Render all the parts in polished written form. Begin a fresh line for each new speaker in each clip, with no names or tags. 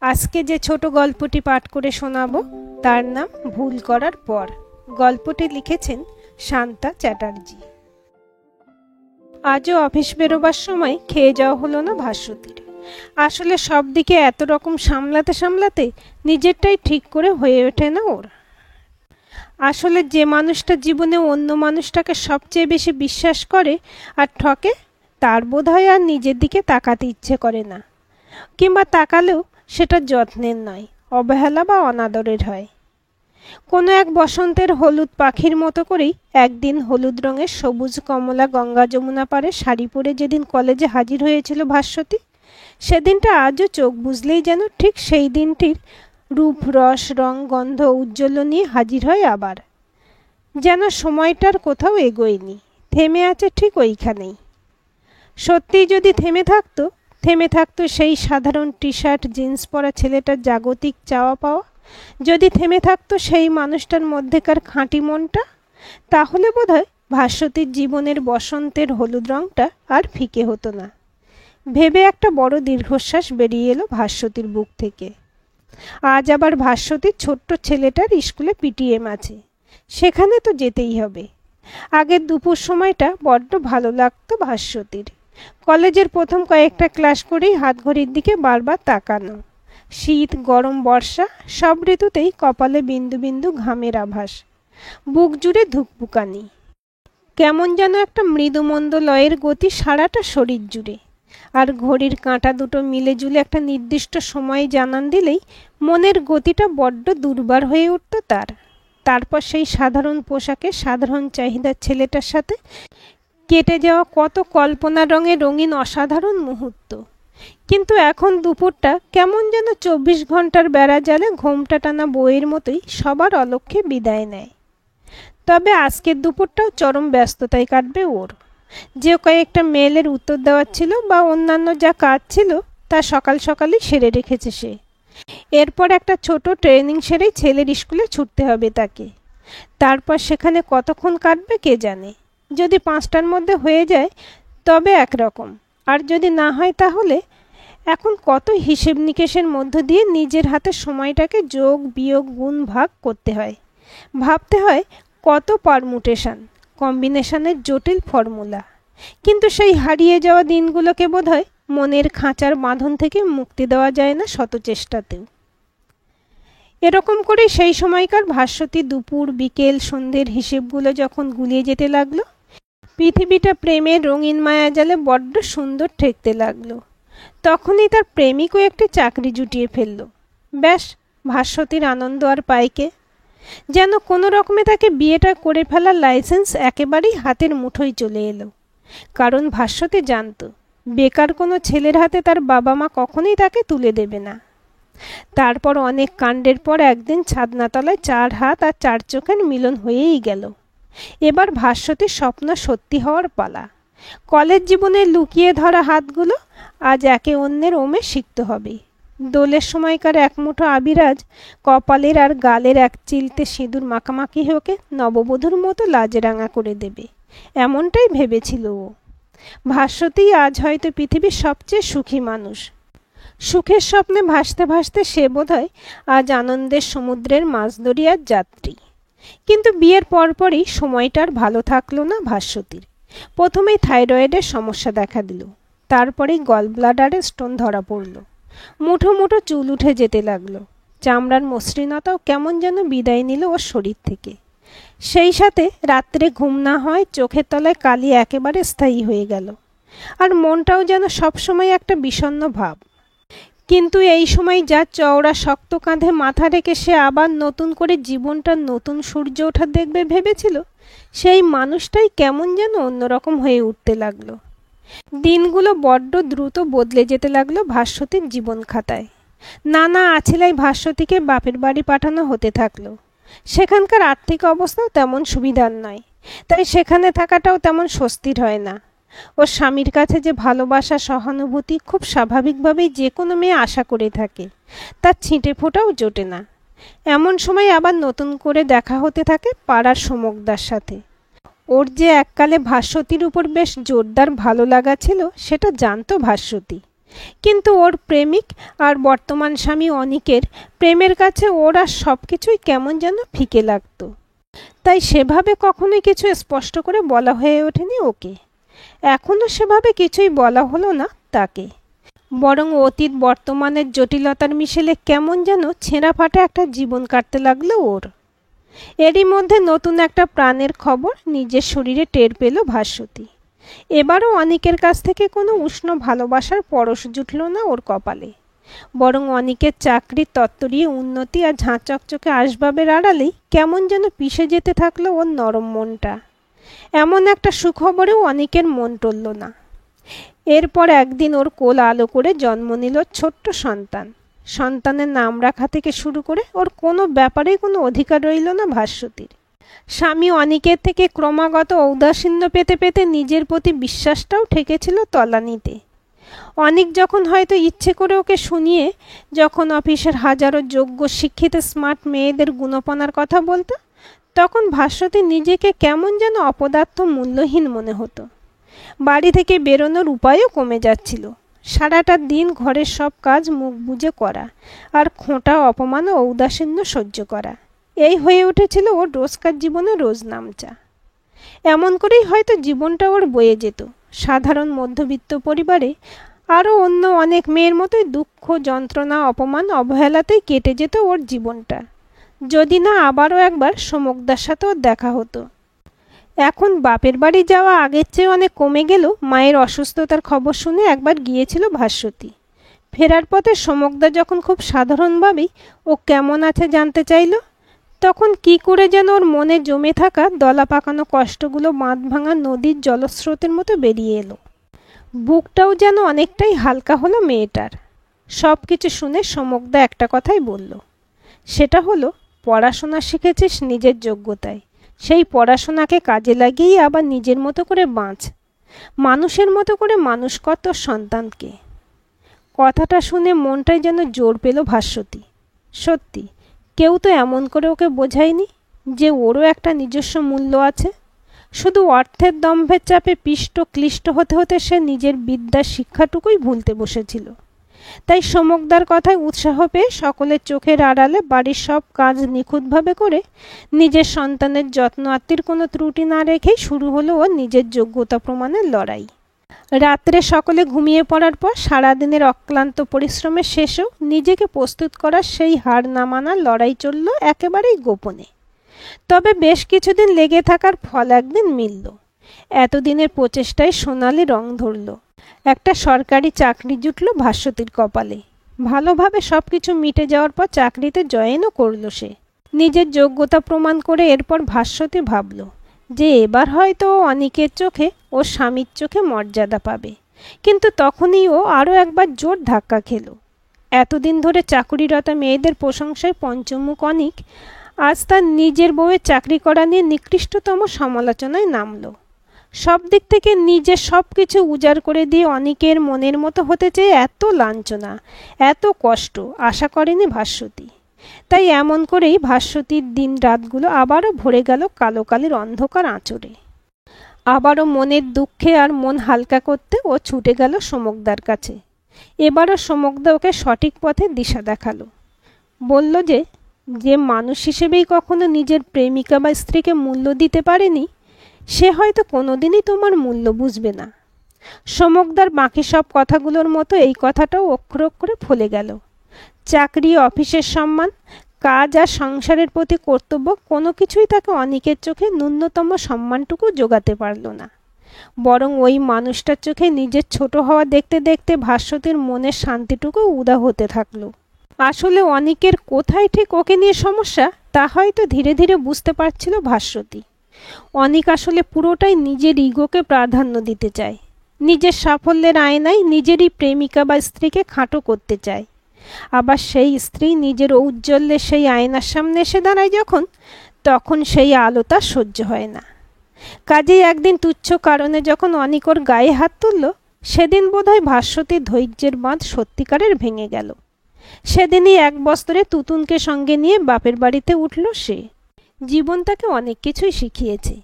আজকে যে ছোট গল্পটি পাঠ করে শোনাবো তার নাম ভুল করার পর। গল্পটি লিখেছেন শান্তা চ্যাটার্জি। আজও অফিস বেরোবার সময় খেয়ে যাওয়া হলো না ভাস্বতীর। আসলে সব দিকে এত রকম সামলাতে সামলাতে নিজেরটাই ঠিক করে হয়ে ওঠে না ওর। আসলে যে মানুষটা জীবনে অন্য মানুষটাকে সবচেয়ে বেশি বিশ্বাস করে আর ঠকে, তার বোধহয় আর নিজের দিকে তাকাতে ইচ্ছে করে না, কিংবা তাকালেও সেটা যত্নের নয়, অবহেলা বা অনাদরের হয়। কোনো এক বসন্তের হলুদ পাখির মতো করেই একদিন হলুদ রঙের সবুজ কমলা গঙ্গা যমুনা পাড়ে শাড়ি পরে যেদিন কলেজে হাজির হয়েছিল ভাস্বতী, সেদিনটা আজও চোখ বুঝলেই যেন ঠিক সেই দিনটির রূপ রস রং গন্ধ উজ্জ্বল নিয়ে হাজির হয় আবার। যেন সময়টার কোথাও এগোয়নি, থেমে আছে ঠিক ওইখানেই। সত্যিই যদি থেমে থাকতো সেই সাধারণ টি শার্ট জিন্স পরা ছেলেটার জাগতিক চাওয়া পাওয়া, যদি থেমে থাকতো সেই মানুষটার মধ্যেকার খাঁটি মনটা, তাহলে বোধহয় ভাস্বতীর জীবনের বসন্তের হলুদ রঙটা আর ফিকে হতো না। ভেবে একটা বড় দীর্ঘশ্বাস বেরিয়ে এলো ভাস্বতীর বুক থেকে। আজ আবার ভাস্বতীর ছোট্ট ছেলেটার স্কুলে পিটিএম আছে, সেখানে তো যেতেই হবে। আগের দুপুর সময়টা বড্ড ভালো লাগতো ভাস্বতীর। কলেজের প্রথম কয়েকটা ক্লাস করেই হাত ঘড়ির দিকে বারবার তাকানো। শীত গরম বর্ষা সব ঋতুতেই কপালে বিন্দু বিন্দু ঘামের আভাস, বুক জুড়ে ধুকপুকানি, কেমন যেন একটা মৃদুমন্দ লয়ের গতি সারাটা শরীর জুড়ে। আর ঘড়ির কাঁটা দুটো মিলে জুলে একটা নির্দিষ্ট সময়ে জানান দিলেই মনের গতিটা বড্ড দুর্বার হয়ে উঠত তার। তারপর সেই সাধারণ পোশাকে সাধারণ চাহিদার ছেলেটার সাথে কেটে যাওয়া কত কল্পনা রঙের রঙিন অসাধারণ মুহূর্ত। কিন্তু এখন দুপুরটা কেমন যেন 24 ঘন্টার বেড়া জালে ঘোমটা টানা বইয়ের মতোই সবার অলক্ষ্যে বিদায় নেয়। তবে আজকের দুপুরটাও চরম ব্যস্ততায় কাটবে ওর। যে কয়েকটা মেলের উত্তর দেওয়ার ছিল বা অন্যান্য যা কাজ ছিল তা সকাল সকালই সেরে রেখেছে সে। এরপর একটা ছোট ট্রেনিং সেরেই ছেলের স্কুলে ছুটতে হবে তাকে। তারপর সেখানে কতক্ষণ কাটবে কে জানে। যদি 5টার মধ্যে হয়ে যায় তবে একরকম, আর যদি না হয় তাহলে এখন কত হিসেব নিকেশের মধ্য দিয়ে নিজের হাতে সময়টাকে যোগ বিয়োগ গুণ ভাগ করতে হয়, ভাবতে হয় কত পারমুটেশন কম্বিনেশনের জটিল ফর্মুলা। কিন্তু সেই হারিয়ে যাওয়া দিনগুলোকে বোধহয় মনের খাঁচার বাঁধন থেকে মুক্তি দেওয়া যায় না শত চেষ্টাতেও। এরকম করে সেই সময়কার ভাস্বতী দুপুর বিকেল সন্ধ্যের হিসেবগুলো যখন গুলিয়ে যেতে লাগলো, পৃথিবীটা প্রেমের রঙিন মায়াজালে বড্ড সুন্দর ঠেকতে লাগলো। তখনই তার প্রেমিকও একটি চাকরি জুটিয়ে ফেলল। ব্যাস, ভাস্বতীর আনন্দ আর পাইকে। যেন কোনো রকমে তাকে বিয়েটা করে ফেলার লাইসেন্স একেবারেই হাতের মুঠোয় চলে এলো। কারণ ভাস্বতী জানত বেকার কোনো ছেলের হাতে তার বাবা মা কখনোই তাকে তুলে দেবে না। তারপর অনেক কাণ্ডের পর একদিন ছাদনাতলায় 4 হাত আর 4 চোখের মিলন হয়েই গেল। এবার ভাস্বতীর স্বপ্ন সত্যি হওয়ার পালা। কলেজ জীবনে লুকিয়ে ধরা হাতগুলো আজ একে অন্যের ওমে সিক্ত হবে। দোলের সময়কার এক মুঠো আবিরাজ কপালের আর গালের এক চিলতে সিঁদুর মাখামাখি হোকে নববধূর মতো লাজরাঙা করে দেবে, এমনটাই ভেবেছিল ও। ভাস্বতী আজ হয়তো পৃথিবীর সবচেয়ে সুখী মানুষ। সুখের স্বপ্নে ভাসতে ভাসতে সে বোধহয় আজ আনন্দের সমুদ্রের মাঝদরিয়ার যাত্রী। কিন্তু বিয়ের পরপরই সময়টা আর ভালো থাকলো না ভাস্বতীর। প্রথমেই থাইরয়েডের সমস্যা দেখা দিল, তারপরেই গল ব্লাডারে স্টোন ধরা পড়ল। মুঠো মুঠো চুল উঠে যেতে লাগলো, চামড়ার মসৃণতাও কেমন যেন বিদায় নিল ওর শরীর থেকে। সেই সাথে রাত্রে ঘুম না হয়, চোখের তলায় কালি একেবারে স্থায়ী হয়ে গেল। আর মনটাও যেন সবসময় একটা বিষণ্ণ ভাব। কিন্তু এই সময় যা চওড়া শক্ত কাঁধে মাথা রেখে সে আবার নতুন করে জীবনটার নতুন সূর্য ওঠা দেখবে ভেবেছিল, সেই মানুষটাই কেমন যেন অন্যরকম হয়ে উঠতে লাগলো। দিনগুলো বড্ড দ্রুত বদলে যেতে লাগলো ভাস্বতীর জীবন খাতায়। নানা আছিলাই ভাস্বতীকে বাপের বাড়ি পাঠানো হতে থাকলো। সেখানকার আর্থিক অবস্থাও তেমন সুবিধার নয়, তাই সেখানে থাকাটাও তেমন স্বস্তির হয় না। ওর স্বামীর কাছে যে ভালোবাসা সহানুভূতি খুব স্বাভাবিকভাবেই যে কোনো মেয়ে আশা করে থাকে, তার ছিটে ফোঁটাও জোটে না। এমন সময় আবার নতুন করে দেখা হতে থাকে পাড়ার সমকদার সাথে। ওর যে এককালে ভাস্বতীর উপর বেশ জোরদার ভালো লাগা ছিল সেটা জানতো ভাস্বতী, কিন্তু ওর প্রেমিক আর বর্তমান স্বামী অনিকের প্রেমের কাছে ওর আর সব কিছুই কেমন যেন ফিকে লাগতো। তাই সেভাবে কখনোই কিছু স্পষ্ট করে বলা হয়ে ওঠেনি ওকে। এখনও সেভাবে কিছুই বলা হলো না তাকে, বরং অতীত বর্তমানের জটিলতার মিশেলে কেমন যেন ছেঁড়া ফাটা একটা জীবন কাটতে লাগলো ওর। এরই মধ্যে নতুন একটা প্রাণের খবর নিজের শরীরে টের পেল ভাস্বতী। এবারও অনিকের কাছ থেকে কোনো উষ্ণ ভালোবাসার পরশ জুটল না ওর কপালে, বরং অনিকের চাকরির তত্ত্বরিয়ে উন্নতি আর ঝাঁচকচকে আসবাবের আড়ালেই কেমন যেন পিষে যেতে থাকলো ওর নরম মনটা। এমন একটা সুখবরেও অনিকের মন টলল না। এরপর একদিন ওর কোল আলো করে জন্ম নিল ছোট্ট সন্তান। সন্তানের নাম রাখা থেকে শুরু করে ওর কোনো ব্যাপারেই কোনো অধিকার রইল না ভাস্বতীর। স্বামী অনিকের থেকে ক্রমাগত ঔদাসীন্য পেতে পেতে নিজের প্রতি বিশ্বাসটাও ঠেকেছিল তলানিতে। অনিক যখন হয়তো ইচ্ছে করে ওকে শুনিয়ে যখন অফিসের হাজারো যোগ্য শিক্ষিত স্মার্ট মেয়েদের গুণপনার কথা বলতো, তখন ভাস্বতী নিজেকে কেমন যেন অপদার্থ মূল্যহীন মনে হতো। বাড়ি থেকে বেরোনোর উপায়ও কমে যাচ্ছিল। সারাটা দিন ঘরের সব কাজ মুখ বুজে করা আর খোঁটা অপমান ও ঔদাসীন্য সহ্য করা, এই হয়ে উঠেছিল ওর রোজকার জীবনে রোজ নামচা। এমন করেই হয়তো জীবনটা ওর বয়ে যেত সাধারণ মধ্যবিত্ত পরিবারে। আরও অন্য অনেক মেয়ের মতোই দুঃখ, যন্ত্রণা, অপমান, অবহেলাতেই কেটে যেত ওর জীবনটা, যদি না আবারও একবার সমুকদার সাথেও দেখা হতো। এখন বাপের বাড়ি যাওয়া আগের চেয়ে অনেক কমে গেলেও মায়ের অসুস্থতার খবর শুনে একবার গিয়েছিল ভাস্বতী। ফেরার পথে সমুকদা যখন খুব সাধারণভাবেই ও কেমন আছে জানতে চাইল, তখন কি করে যেন ওর মনে জমে থাকা দলা পাকানো কষ্টগুলো বাঁধ ভাঙা নদীর জলস্রোতের মতো বেরিয়ে এলো। বুকটাও যেন অনেকটাই হালকা হলো মেয়েটার। সব কিছু শুনে সমুকদা একটা কথাই বলল, সেটা হলো পড়াশোনা শিখেছিস নিজের যোগ্যতায়, সেই পড়াশোনাকে কাজে লাগিয়েই আবার নিজের মতো করে বাঁচ, মানুষের মতো করে মানুষ কর তোর সন্তানকে। কথাটা শুনে মনটাই যেন জোর পেল ভাস্বতী। সত্যি কেউ তো এমন করে ওকে বোঝায়নি যে ওরও একটা নিজস্ব মূল্য আছে। শুধু অর্থের দম্ভের চাপে পিষ্ট ক্লিষ্ট হতে হতে সে নিজের বিদ্যার শিক্ষাটুকুই ভুলতে বসেছিল। তাই সমুকদার কথায় উৎসাহ পেয়ে সকলের চোখের আড়ালে বাড়ির সব কাজ নিখুঁতভাবে করে নিজের সন্তানের যত্ন আত্মীর কোনো ত্রুটি না রেখেই শুরু হলো ওর নিজের যোগ্যতা প্রমাণের লড়াই। রাত্রে সকলে ঘুমিয়ে পড়ার পর সারাদিনের অক্লান্ত পরিশ্রমের শেষেও নিজেকে প্রস্তুত করার সেই হার না মানার লড়াই চলল একেবারেই গোপনে। তবে বেশ কিছুদিন লেগে থাকার ফল একদিন মিলল। এতদিনের প্রচেষ্টায় সোনালি রং ধরল। একটা সরকারি চাকরি জুটল ভাস্বতীর কপালে। ভালোভাবে সব কিছু মিটে যাওয়ার পর চাকরিতে জয়েনও করল সে। নিজের যোগ্যতা প্রমাণ করে এরপর ভাস্বতী ভাবল যে এবার হয়তো অনিকের চোখে ও স্বামীর চোখে মর্যাদা পাবে। কিন্তু তখনই ও আরও একবার জোর ধাক্কা খেল। এতদিন ধরে চাকুরিরতা মেয়েদের প্রশংসায় পঞ্চমুখ অনিক আজ তার নিজের বউয়ের চাকরি করা নিয়ে নিকৃষ্টতম সমালোচনায় নামল। সব দিক থেকে নিজের সব কিছু উজাড় করে দিয়ে অনিকের মনের মতো হতে চেয়ে এত লাঞ্ছনা, এত কষ্ট আশা করেনি ভাস্বতী। তাই এমন করেই ভাস্বতীর দিন রাতগুলো আবারও ভরে গেল কালো কালির অন্ধকার আঁচড়ে। আবারও মনের দুঃখে আর মন হালকা করতে ও ছুটে গেল সমুকদার কাছে। এবারও সমুকদা ওকে সঠিক পথে দিশা দেখালো। বলল যে যে মানুষ হিসেবেই কখনো নিজের প্রেমিকা বা স্ত্রীকে মূল্য দিতে পারেনি, সে হয়তো কোনোদিনই তোমার মূল্য বুঝবে না। সমুকদার বাকি সব কথাগুলোর মতো এই কথাটাও অক্ষরে অক্ষরে ফলে গেল। চাকরি, অফিসের সম্মান, কাজ আর সংসারের প্রতি কর্তব্য কোনো কিছুই তাকে অনিকের চোখে ন্যূনতম সম্মানটুকু জোগাতে পারল না। বরং ওই মানুষটার চোখে নিজের ছোট হওয়া দেখতে দেখতে ভাস্বতীর মনের শান্তিটুকু উদা হতে থাকলো। আসলে অনিকের কোথায় ঠিক ওকে নিয়ে সমস্যা তা হয়তো ধীরে ধীরে বুঝতে পারছিল ভাস্বতী। অনিক আসলে পুরোটাই নিজের ইগোকে প্রাধান্য দিতে চায়। নিজের সাফল্যের আয়নায় নিজেরই প্রেমিকা বা স্ত্রীকে খাটো করতে চায়। আবার সেই স্ত্রী নিজের ঔজ্জ্বল্যে সেই আয়নার সামনে এসে দাঁড়ায় যখন, তখন সেই আলো তার সহ্য হয় না। কাজেই একদিন তুচ্ছ কারণে যখন অনিক ওর গায়ে হাত তুলল, সেদিন বোধহয় ভাস্বতীর ধৈর্যের বাঁধ সত্যিকারের ভেঙে গেল। সেদিনই এক বস্ত্রে তুতুনকে সঙ্গে নিয়ে বাপের বাড়িতে উঠল সে। জীবন তাকে অনেক কিছুই শিখিয়েছে।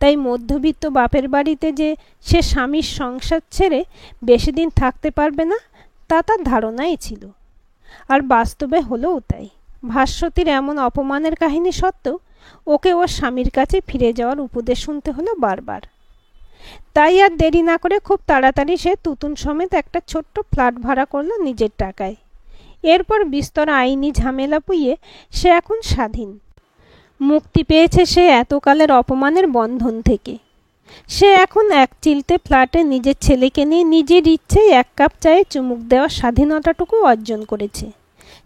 তাই মধ্যবিত্ত বাপের বাড়িতে যে সে স্বামীর সংসার ছেড়ে বেশি দিন থাকতে পারবে না, তা তার ধারণাই ছিল, আর বাস্তবে হলোও তাই। ভাস্বতীর এমন অপমানের কাহিনী সত্ত্বেও ওকে ওর স্বামীর কাছে ফিরে যাওয়ার উপদেশ শুনতে হলো বারবার। তাই আর দেরি না করে খুব তাড়াতাড়ি সে তুতুন সমেত একটা ছোট্ট ফ্ল্যাট ভাড়া করলো নিজের টাকায়। এরপর বিস্তর আইনি ঝামেলা পুইয়ে সে এখন স্বাধীন। মুক্তি পেয়েছে সে এতকালের অপমানের বন্ধন থেকে। সে এখন এক চিলতে ফ্ল্যাটে নিজের ছেলেকে নিয়ে নিজের ইচ্ছেই এক কাপ চায়ে চুমুক দেওয়ার স্বাধীনতাটুকু অর্জন করেছে।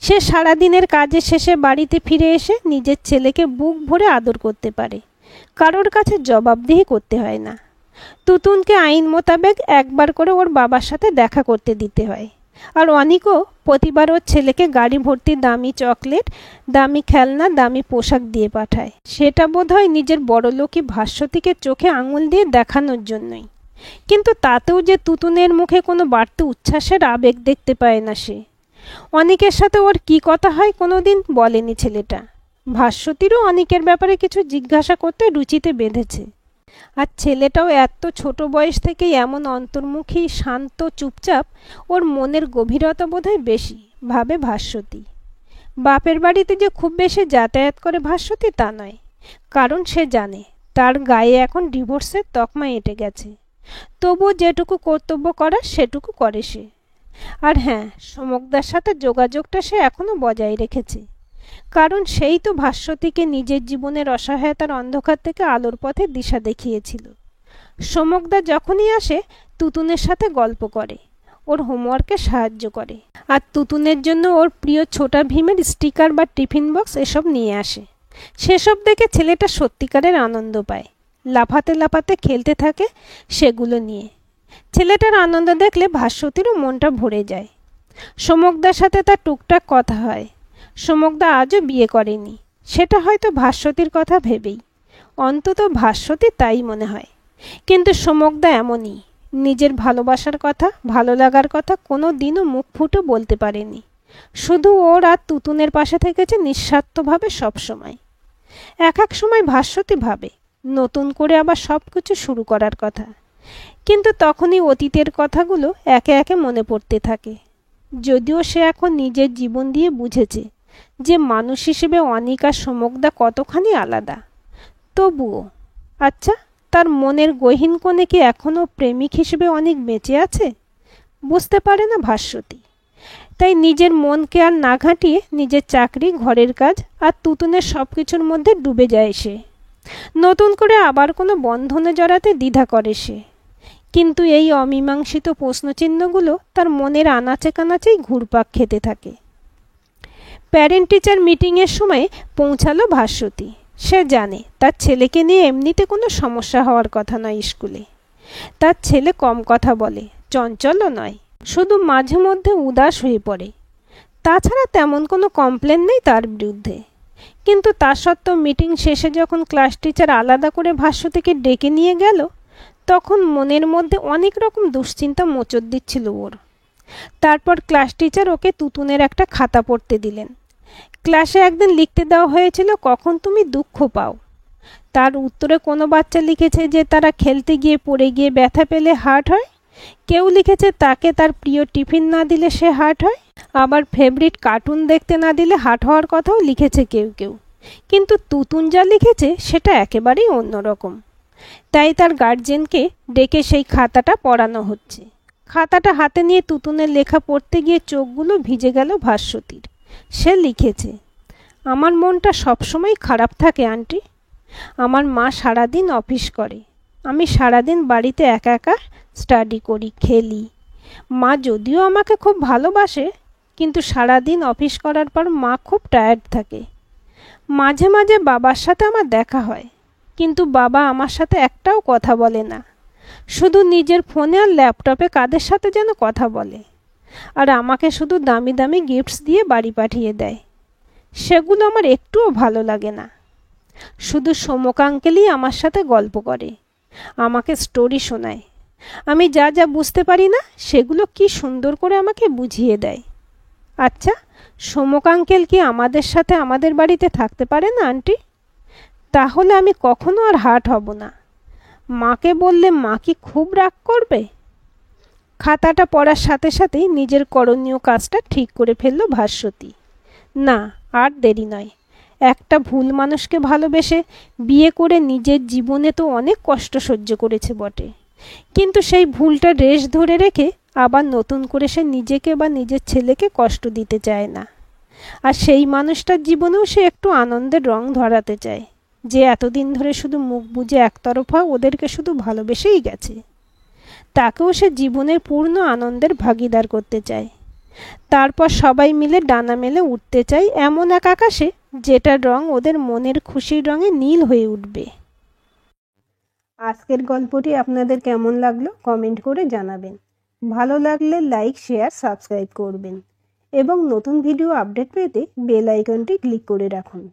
সে সারাদিনের কাজে শেষে বাড়িতে ফিরে এসে নিজের ছেলেকে বুক ভরে আদর করতে পারে, কারোর কাছে জবাবদিহি করতে হয় না। তুতুনকে আইন মোতাবেক একবার করে ওর বাবার সাথে দেখা করতে দিতে হয়, আর অনিকও প্রতিবার ওর ছেলেকে গাড়ি ভর্তি দামি চকলেট, দামি খেলনা, দামি পোশাক দিয়ে পাঠায়। সেটা বোধহয় নিজের বড়লোকি ভাস্বতীকে চোখে আঙুল দিয়ে দেখানোর জন্যই। কিন্তু তাতেও যে তুতুনের মুখে কোনো বাড়তি উচ্ছ্বাসের আবেগ দেখতে পায় না সে। অনিকের সাথে ওর কী কথা হয় কোনোদিন বলেনি ছেলেটা। ভাস্বতীরও অনিকের ব্যাপারে কিছু জিজ্ঞাসা করতে রুচিতে বেঁধেছে। আর ছেলেটাও এত ছোট বয়স থেকেই এমন অন্তর্মুখী, শান্ত, চুপচাপ, ওর মনের গভীরতা বোধহয় বেশি, ভাবে ভাস্বতী। বাপের বাড়িতে যে খুব বেশি যাতায়াত করে ভাস্বতী তা নয়, কারণ সে জানে তার গায়ে এখন ডিভোর্সের তকমা এঁটে গেছে। তবুও যেটুকু কর্তব্য করার সেটুকু করে সে। আর হ্যাঁ, সমকদার সাথে যোগাযোগটা সে এখনও বজায় রেখেছে, কারণ সেই তো ভাস্বতীকে নিজের জীবনের অসহায়তার অন্ধকার থেকে আলোর পথে দিশা দেখিয়েছিল। সমকদা যখনই আসে তুতুনের সাথে গল্প করে, ওর হোমওয়ার্কে সাহায্য করে, আর তুতুনের জন্য ওর প্রিয় ছোটা ভীমের স্টিকার বা টিফিন বক্স এসব নিয়ে আসে। সেসব দেখে ছেলেটা সত্যিকারের আনন্দ পায়, লাফাতে লাফাতে খেলতে থাকে সেগুলো নিয়ে। ছেলেটার আনন্দ দেখলে ভাস্বতীরও মনটা ভরে যায়। সমকদার সাথে তার টুকটাক কথা হয়। সমকদা আজও বিয়ে করেনি, সেটা হয়তো ভাস্বতীর কথা ভেবেই। অন্তত ভাস্বতী তাই মনে হয়। কিন্তু সমকদা এমনই, নিজের ভালোবাসার কথা, ভালো লাগার কথা কোনো দিনও মুখ ফুটে বলতে পারেনি। শুধু ওর আর তুতুনের পাশে থেকেছে নিঃস্বার্থভাবে সবসময়। এক এক সময় ভাস্বতী ভাবে নতুন করে আবার সব কিছু শুরু করার কথা, কিন্তু তখনই অতীতের কথাগুলো একে একে মনে পড়তে থাকে। যদিও সে এখন নিজের জীবন দিয়ে বুঝেছে যে মানুষ হিসেবে অনিক আর সমকদা কতখানি আলাদা, তবুও আচ্ছা, তার মনের গহীন কোণে কি এখনও প্রেমিক হিসেবে অনেক বেঁচে আছে? বুঝতে পারে না ভাস্বতী। তাই নিজের মনকে আর না ঘাঁটিয়ে নিজের চাকরি, ঘরের কাজ আর তুতুনের সব কিছুর মধ্যে ডুবে যায় সে। নতুন করে আবার কোনো বন্ধনে জড়াতে দ্বিধা করে সে, কিন্তু এই অমীমাংসিত প্রশ্নচিহ্নগুলো তার মনের আনাচে কানাচেই ঘুরপাক খেতে থাকে। প্যারেন্ট টিচার মিটিংয়ের সময় পৌঁছালো ভাস্বতী। সে জানে তার ছেলেকে নিয়ে এমনিতে কোনো সমস্যা হওয়ার কথা নয় স্কুলে। তার ছেলে কম কথা বলে, চঞ্চলও নয়, শুধু মাঝে মধ্যে উদাস হয়ে পড়ে। তাছাড়া তেমন কোনো কমপ্লেন নেই তার বিরুদ্ধে। কিন্তু তা সত্ত্বেও মিটিং শেষে যখন ক্লাস টিচার আলাদা করে ভাস্বতীকে ডেকে নিয়ে গেল, তখন মনের মধ্যে অনেক রকম দুশ্চিন্তা মোচড় দিচ্ছিল ওর। তারপর ক্লাস টিচার ওকে তুতুনের একটা খাতা পড়তে দিলেন। ক্লাসে একদিন লিখতে দেওয়া হয়েছিল কখন তুমি দুঃখ পাও। তার উত্তরে কোনো বাচ্চা লিখেছে যে তারা খেলতে গিয়ে পড়ে গিয়ে ব্যথা পেলে হার্ট হয়। কেউ লিখেছে তাকে তার প্রিয় টিফিন না দিলে সে হার্ট হয়। আবার ফেভারিট কার্টুন দেখতে না দিলে হার্ট হওয়ার কথাও লিখেছে কেউ কেউ। কিন্তু তুতুন যা লিখেছে সেটা একেবারেই অন্যরকম। তাই তার গার্জেনকে ডেকে সেই খাতাটা পড়ানো হচ্ছে। খাতাটা হাতে নিয়ে তুতুনের লেখা পড়তে গিয়ে চোখগুলো ভিজে গেল ভাস্বতীর। সে লিখেছে, আমার মনটা সবসময় খারাপ থাকে আন্টি। আমার মা সারাদিন অফিস করে, আমি সারাদিন বাড়িতে একা একা স্টাডি করি, খেলি। মা যদিও আমাকে খুব ভালোবাসে, কিন্তু সারাদিন অফিস করার পর মা খুব টায়ার্ড থাকে। মাঝে মাঝে বাবার সাথে আমার দেখা হয়, কিন্তু বাবা আমার সাথে একটাও কথা বলে না। শুধু নিজের ফোনে আর ল্যাপটপে কাদের সাথে যেন কথা বলে, আর আমাকে শুধু দামি দামি গিফটস দিয়ে বাড়ি পাঠিয়ে দেয়। সেগুলো আমার একটুও ভালো লাগে না। শুধু সমক আঙ্কেলই আমার সাথে গল্প করে, আমাকে স্টোরি শোনায়। আমি যা যা বুঝতে পারি না সেগুলো কি সুন্দর করে আমাকে বুঝিয়ে দেয়। আচ্ছা, সমক আঙ্কেল কি আমাদের সাথে আমাদের বাড়িতে থাকতে পারে না আন্টি? তাহলে আমি কখনো আর হার্ট হব না। মাকে বললে মা কি খুব রাগ করবে? খাতাটা পড়ার সাথে সাথেই নিজের করণীয় কাজটা ঠিক করে ফেলল ভাস্বতী। না, আর দেরি নয়। একটা ভুল মানুষকে ভালোবেসে বিয়ে করে নিজের জীবনে তো অনেক কষ্ট সহ্য করেছে বটে, কিন্তু সেই ভুলটা রেশ ধরে রেখে আবার নতুন করে সে নিজেকে বা নিজের ছেলেকে কষ্ট দিতে চায় না। আর সেই মানুষটার জীবনেও সে একটু আনন্দের রং ধরাতে চায়, যে এতদিন ধরে শুধু মুখ বুজে একতরফা ওদেরকে শুধু ভালোবেসেই গেছে। তাকেও সে জীবনের পূর্ণ আনন্দের ভাগিদার করতে চায়। তারপর সবাই মিলে ডানা মেলে উঠতে চায় এমন এক আকাশে যেটার রং ওদের মনের খুশির রঙে নীল হয়ে উঠবে। আজকের গল্পটি আপনাদের কেমন লাগলো কমেন্ট করে জানাবেন। ভালো লাগলে লাইক, শেয়ার, সাবস্ক্রাইব করবেন এবং নতুন ভিডিও আপডেট পেতে বেল আইকনটি ক্লিক করে রাখুন।